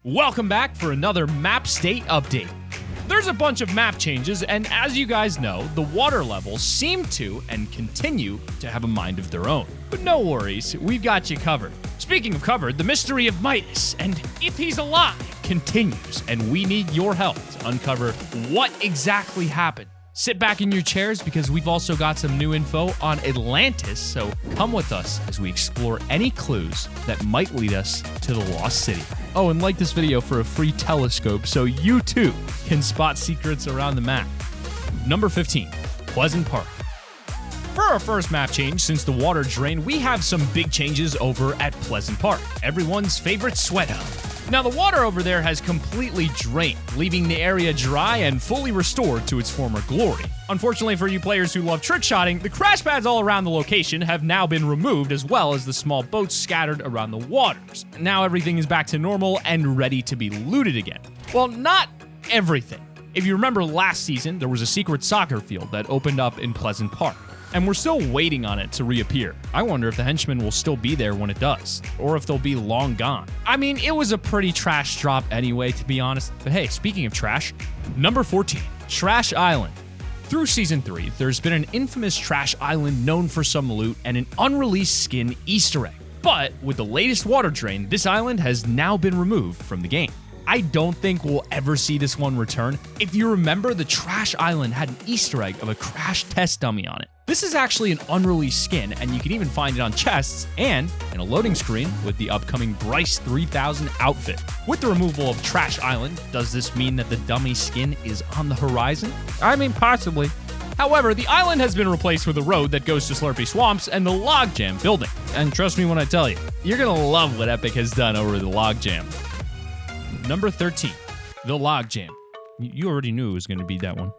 Welcome back for another map state update. There's a bunch of map changes, and as you guys know, the water levels seem to and continue to have a mind of their own. But no worries, we've got you covered. Speaking of covered, the mystery of Midas, and if he's alive, continues, and we need your help to uncover what exactly happened. Sit back in your chairs because we've also got some new info on Atlantis, so come with us as we explore any clues that might lead us to the Lost City. Oh, and like this video for a free telescope so you too can spot secrets around the map. Number 15, Pleasant Park. For our first map change since the water drain, we have some big changes over at Pleasant Park, everyone's favorite sweat hub. Now the water over there has completely drained, leaving the area dry and fully restored to its former glory. Unfortunately for you players who love trickshotting, the crash pads all around the location have now been removed, as well as the small boats scattered around the waters. Now everything is back to normal and ready to be looted again. Well, not everything. If you remember last season, there was a secret soccer field that opened up in Pleasant Park, and we're still waiting on it to reappear. I wonder if the henchmen will still be there when it does, or if they'll be long gone. I mean, it was a pretty trash drop anyway, to be honest. But hey, speaking of trash, number 14, Trash Island. Through Season 3, there's been an infamous Trash Island known for some loot and an unreleased skin Easter egg. But with the latest water drain, this island has now been removed from the game. I don't think we'll ever see this one return. If you remember, the Trash Island had an Easter egg of a crash test dummy on it. This is actually an unreleased skin, and you can even find it on chests and in a loading screen with the upcoming Bryce 3000 outfit. With the removal of Trash Island, does this mean that the dummy skin is on the horizon? I mean, possibly. However, the island has been replaced with a road that goes to Slurpy Swamps and the Logjam building. And trust me when I tell you, you're gonna love what Epic has done over the Logjam. Number 13, the Logjam. You already knew it was going to be that one.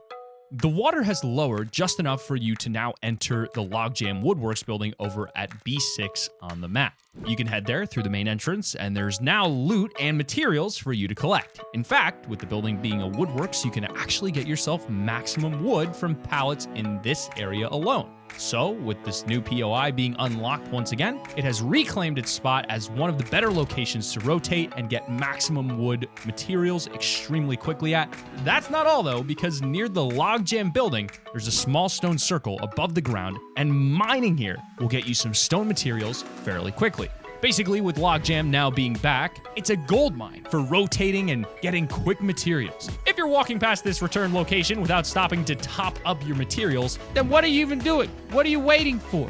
The water has lowered just enough for you to now enter the Logjam Woodworks building over at B6 on the map. You can head there through the main entrance, and there's now loot and materials for you to collect. In fact, with the building being a Woodworks, you can actually get yourself maximum wood from pallets in this area alone. So, with this new POI being unlocked once again, it has reclaimed its spot as one of the better locations to rotate and get maximum wood materials extremely quickly at. That's not all though, because near the Logjam building, there's a small stone circle above the ground, and mining here will get you some stone materials fairly quickly. Basically, with Logjam now being back, it's a gold mine for rotating and getting quick materials. If you're walking past this return location without stopping to top up your materials, then what are you even doing? What are you waiting for?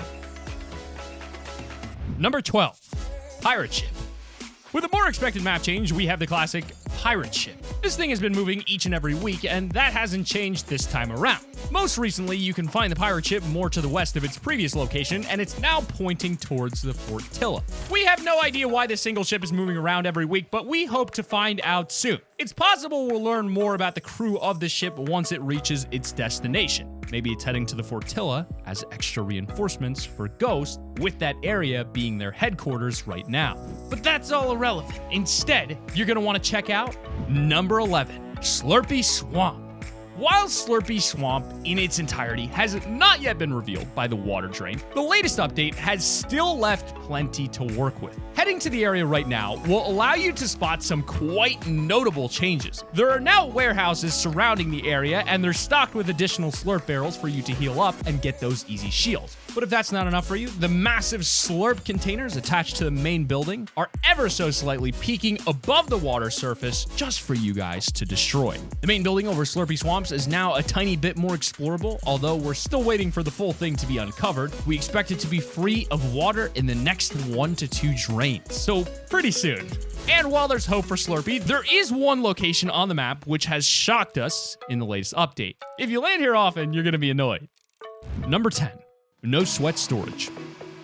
Number 12, Pirate Ship. With a more expected map change, we have the classic Pirate Ship. This thing has been moving each and every week, and that hasn't changed this time around. Most recently, you can find the pirate ship more to the west of its previous location, and it's now pointing towards the Fortilla. We have no idea why this single ship is moving around every week, but we hope to find out soon. It's possible we'll learn more about the crew of the ship once it reaches its destination. Maybe it's heading to the Fortilla as extra reinforcements for Ghost, with that area being their headquarters right now. But that's all irrelevant. Instead, you're going to want to check out number 11, Slurpy Swamp. While Slurpy Swamp in its entirety has not yet been revealed by the water drain, the latest update has still left plenty to work with. Heading to the area right now will allow you to spot some quite notable changes. There are now warehouses surrounding the area, and they're stocked with additional slurp barrels for you to heal up and get those easy shields. But if that's not enough for you, the massive slurp containers attached to the main building are ever so slightly peeking above the water surface just for you guys to destroy. The main building over Slurpy Swamps is now a tiny bit more explorable, although we're still waiting for the full thing to be uncovered. We expect it to be free of water in the next 1 to 2 drains, so pretty soon. And while there's hope for Slurpy, there is one location on the map which has shocked us in the latest update. If you land here often, you're gonna be annoyed. Number 10, No Sweat Storage.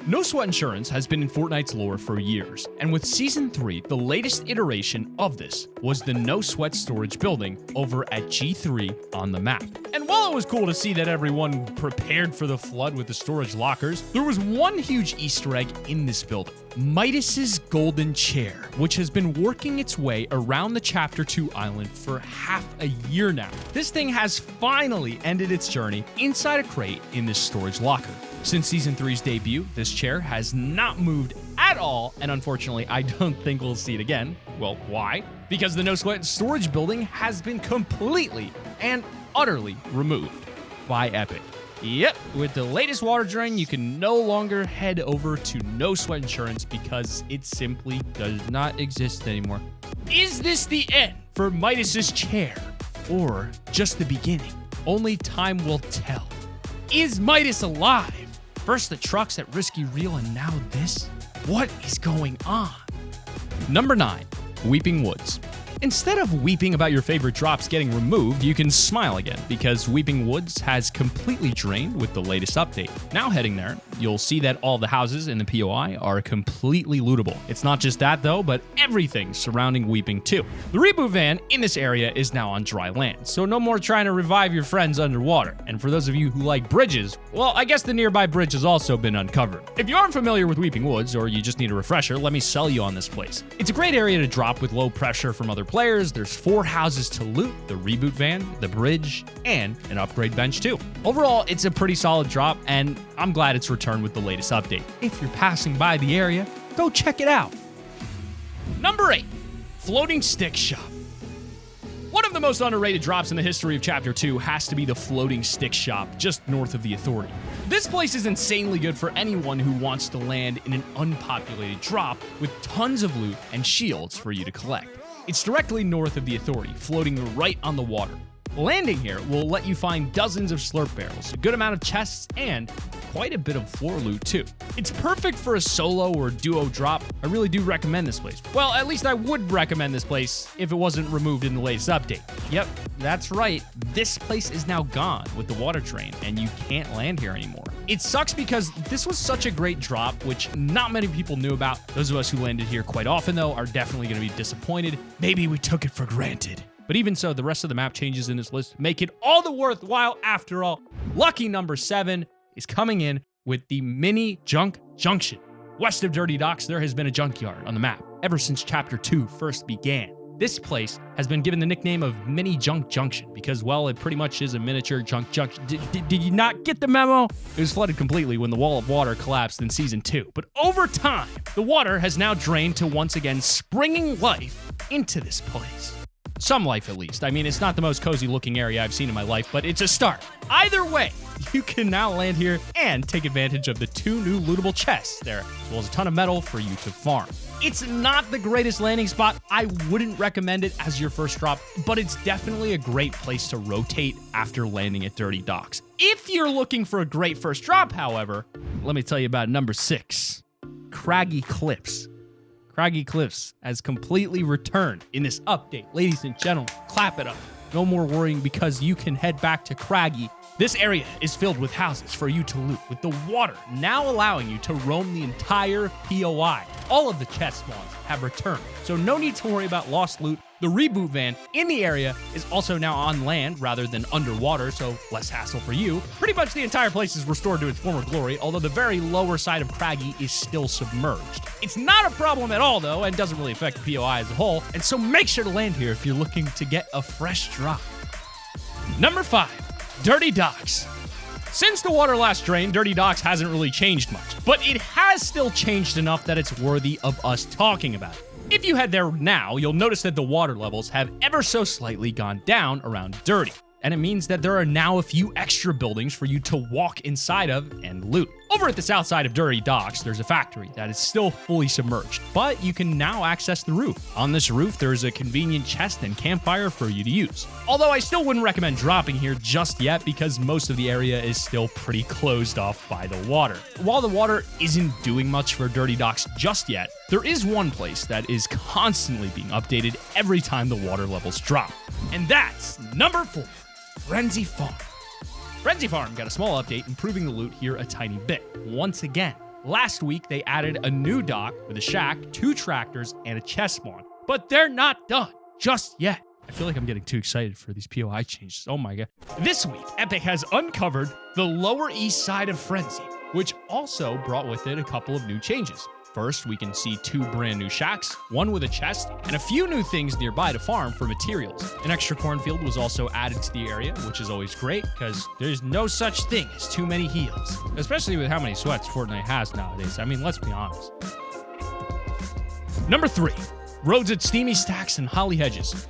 No Sweat Insurance has been in Fortnite's lore for years, and with Season 3, the latest iteration of this was the No Sweat Storage building over at G3 on the map. And while it was cool to see that everyone prepared for the flood with the storage lockers, there was one huge Easter egg in this building. Midas's golden chair, which has been working its way around the Chapter 2 island for half a year now. This thing has finally ended its journey inside a crate in this storage locker. Since Season 3's debut, this chair has not moved at all, and unfortunately, I don't think we'll see it again. Well, why? Because the No Sweat storage building has been completely and utterly removed by Epic. Yep, with the latest water drain, you can no longer head over to No Sweat Insurance because it simply does not exist anymore. Is this the end for Midas's chair? Or just the beginning? Only time will tell. Is Midas alive? First the trucks at Risky Reel and now this? What is going on? Number 9, Weeping Woods. Instead of weeping about your favorite drops getting removed, you can smile again because Weeping Woods has completely drained with the latest update. Now heading there, you'll see that all the houses in the POI are completely lootable. It's not just that though, but everything surrounding Weeping too. The reboot van in this area is now on dry land, so no more trying to revive your friends underwater. And for those of you who like bridges, well, I guess the nearby bridge has also been uncovered. If you aren't familiar with Weeping Woods or you just need a refresher, let me sell you on this place. It's a great area to drop with low pressure from other players. There's 4 houses to loot, the reboot van, the bridge, and an upgrade bench too. Overall, it's a pretty solid drop, and I'm glad it's returned with the latest update. If you're passing by the area, go check it out. Number 8, Floating Stick Shop. One of the most underrated drops in the history of Chapter 2 has to be the Floating Stick Shop, just north of the Authority. This place is insanely good for anyone who wants to land in an unpopulated drop with tons of loot and shields for you to collect. It's directly north of the Authority, floating right on the water. Landing here will let you find dozens of slurp barrels, a good amount of chests, and quite a bit of floor loot too. It's perfect for a solo or duo drop. I really do recommend this place. Well, at least I would recommend this place if it wasn't removed in the latest update. Yep, that's right. This place is now gone with the water drain, and you can't land here anymore. It sucks because this was such a great drop, which not many people knew about. Those of us who landed here quite often, though, are definitely going to be disappointed. Maybe we took it for granted. But even so, the rest of the map changes in this list make it all the worthwhile after all. Lucky number 7 is coming in with the mini Junction. West of Dirty Docks, there has been a junkyard on the map ever since Chapter 2 first began. This place has been given the nickname of Mini Junction because, well, it pretty much is a miniature junction. Did you not get the memo? It was flooded completely when the wall of water collapsed in Season 2. But over time, the water has now drained to once again springing life into this place. Some life, at least. I mean, it's not the most cozy looking area I've seen in my life, but it's a start. Either way, you can now land here and take advantage of the 2 new lootable chests there, as well as a ton of metal for you to farm. It's not the greatest landing spot. I wouldn't recommend it as your first drop, but it's definitely a great place to rotate after landing at Dirty Docks. If you're looking for a great first drop, however, let me tell you about number 6, Craggy Cliffs. Craggy Cliffs has completely returned in this update. Ladies and gentlemen, clap it up. No more worrying because you can head back to Craggy. This area is filled with houses for you to loot, with the water now allowing you to roam the entire POI. All of the chest spawns have returned, so no need to worry about lost loot. The reboot van in the area is also now on land rather than underwater, so less hassle for you. Pretty much the entire place is restored to its former glory, although the very lower side of Craggy is still submerged. It's not a problem at all, though, and doesn't really affect the POI as a whole, and so make sure to land here if you're looking to get a fresh drop. Number 5, Dirty Docks. Since the water last drained, Dirty Docks hasn't really changed much, but it has still changed enough that it's worthy of us talking about it. If you head there now, you'll notice that the water levels have ever so slightly gone down around Dirty, and it means that there are now a few extra buildings for you to walk inside of and loot. Over at the south side of Dirty Docks, there's a factory that is still fully submerged, but you can now access the roof. On this roof, there's a convenient chest and campfire for you to use. Although I still wouldn't recommend dropping here just yet because most of the area is still pretty closed off by the water. While the water isn't doing much for Dirty Docks just yet, there is one place that is constantly being updated every time the water levels drop. And that's number 4, Frenzy Farm. Frenzy Farm got a small update, improving the loot here a tiny bit. Once again, last week they added a new dock with a shack, 2 tractors, and a chest spawn. But they're not done just yet. I feel like I'm getting too excited for these POI changes. Oh my god. This week, Epic has uncovered the lower east side of Frenzy, which also brought with it a couple of new changes. First, we can see 2 brand new shacks, 1 with a chest, and a few new things nearby to farm for materials. An extra cornfield was also added to the area, which is always great, because there's no such thing as too many heals. Especially with how many sweats Fortnite has nowadays. I mean, let's be honest. Number 3, roads at Steamy Stacks and Holly Hedges.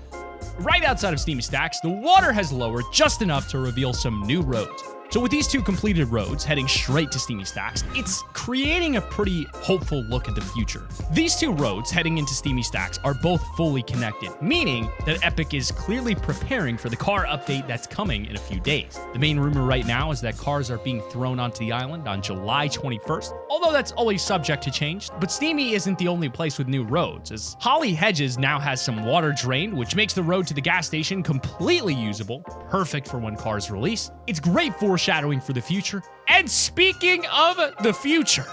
Right outside of Steamy Stacks, the water has lowered just enough to reveal some new roads. So with these 2 completed roads heading straight to Steamy Stacks, it's creating a pretty hopeful look at the future. These 2 roads heading into Steamy Stacks are both fully connected, meaning that Epic is clearly preparing for the car update that's coming in a few days. The main rumor right now is that cars are being thrown onto the island on July 21st, although that's always subject to change. But Steamy isn't the only place with new roads, as Holly Hedges now has some water drain, which makes the road to the gas station completely usable, perfect for when cars release. It's great foreshadowing for the future. And speaking of the future,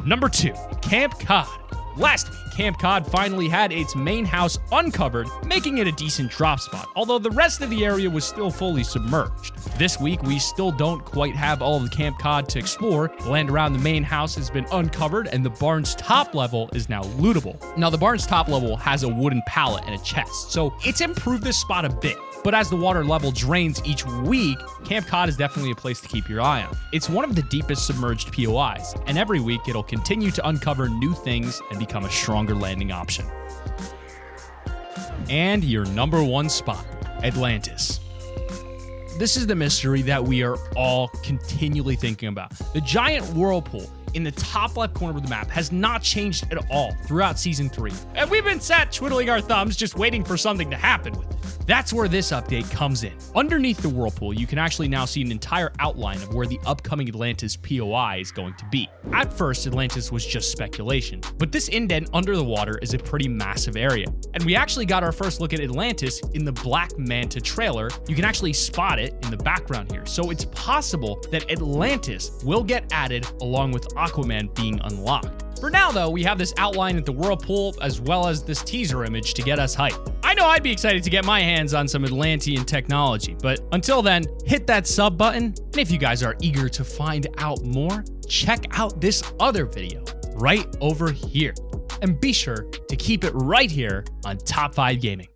number 2, Camp Cod. Last week, Camp Cod finally had its main house uncovered, making it a decent drop spot, although the rest of the area was still fully submerged. This week, we still don't quite have all of the Camp Cod to explore. The land around the main house has been uncovered, and the barn's top level is now lootable. Now, the barn's top level has a wooden pallet and a chest, so it's improved this spot a bit. But as the water level drains each week, Camp Cod is definitely a place to keep your eye on. It's one of the deepest submerged POIs, and every week it'll continue to uncover new things and become a stronger landing option. And your number 1 spot, Atlantis. This is the mystery that we are all continually thinking about. The giant whirlpool in the top left corner of the map has not changed at all throughout Season 3. And we've been sat twiddling our thumbs just waiting for something to happen with it. That's where this update comes in. Underneath the whirlpool, you can actually now see an entire outline of where the upcoming Atlantis POI is going to be. At first, Atlantis was just speculation, but this indent under the water is a pretty massive area. And we actually got our first look at Atlantis in the Black Manta trailer. You can actually spot it in the background here. So it's possible that Atlantis will get added along with Aquaman being unlocked. For now, though, we have this outline at the whirlpool as well as this teaser image to get us hyped. I know I'd be excited to get my hands on some Atlantean technology, but until then, hit that sub button, and if you guys are eager to find out more, check out this other video right over here. And be sure to keep it right here on Top 5 Gaming.